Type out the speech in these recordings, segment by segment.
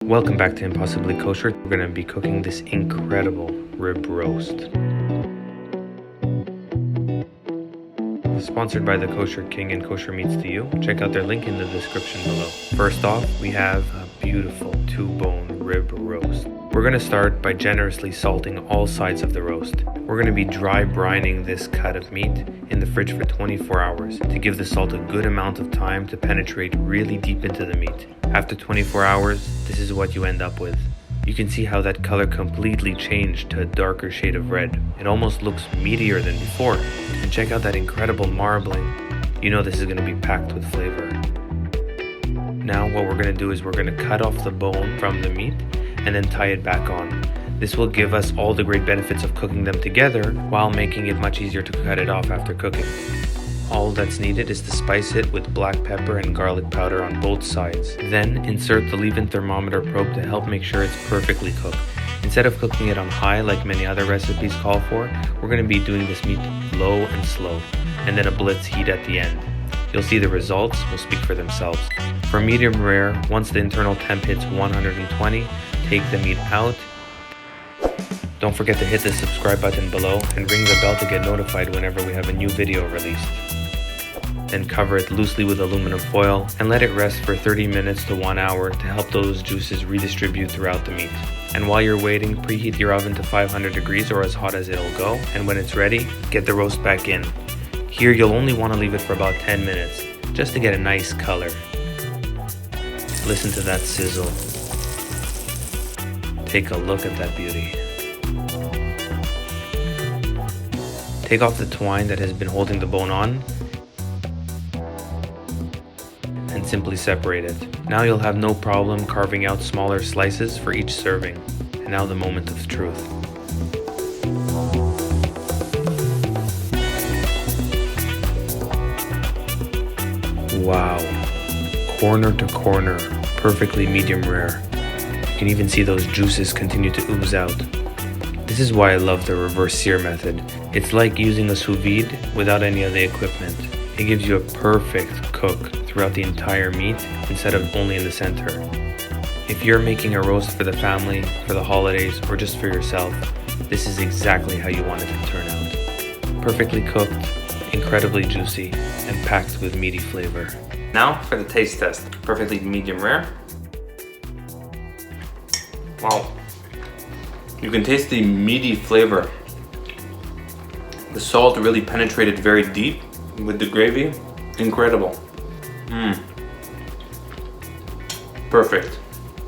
Welcome back to Impossibly Kosher. We're going to be cooking this incredible rib roast. Sponsored by the Kosher King and Kosher Meats to You. Check out their link in the description below. First off, we have a beautiful 2-bone rib roast. We're going to start by generously salting all sides of the roast. We're going to be dry brining this cut of meat in the fridge for 24 hours to give the salt a good amount of time to penetrate really deep into the meat. After 24 hours, this is what you end up with. You can see how that color completely changed to a darker shade of red. It almost looks meatier than before. And check out that incredible marbling. You know this is going to be packed with flavor. Now what we're going to do is we're going to cut off the bone from the meat and then tie it back on. This will give us all the great benefits of cooking them together while making it much easier to cut it off after cooking. All that's needed is to spice it with black pepper and garlic powder on both sides. Then insert the leave-in thermometer probe to help make sure it's perfectly cooked. Instead of cooking it on high like many other recipes call for, we're going to be doing this meat low and slow, and then a blitz heat at the end. You'll see the results will speak for themselves. For medium rare, once the internal temp hits 120, take the meat out. Don't forget to hit the subscribe button below and ring the bell to get notified whenever we have a new video released. Then cover it loosely with aluminum foil and let it rest for 30 minutes to 1 hour to help those juices redistribute throughout the meat. And while you're waiting, preheat your oven to 500 degrees or as hot as it'll go, and when it's ready, get the roast back in. Here you'll only want to leave it for about 10 minutes, just to get a nice color. Listen to that sizzle. Take a look at that beauty. Take off the twine that has been holding the bone on and simply separate it. Now you'll have no problem carving out smaller slices for each serving. And now the moment of truth. Wow, corner to corner, perfectly medium rare. You can even see those juices continue to ooze out. This is why I love the reverse sear method. It's like using a sous vide without any of the equipment. It gives you a perfect cook throughout the entire meat instead of only in the center. If you're making a roast for the family, for the holidays, or just for yourself, this is exactly how you want it to turn out. Perfectly cooked, incredibly juicy, and packed with meaty flavor. Now for the taste test. Perfectly medium rare. Wow. You can taste the meaty flavor. The salt really penetrated very deep with the gravy. Incredible. Perfect.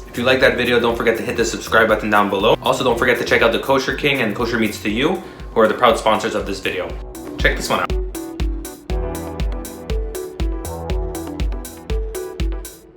If you like that video, don't forget to hit the subscribe button down below. Also, don't forget to check out the Kosher King and Kosher Meats to You, who are the proud sponsors of this video. Check this one out.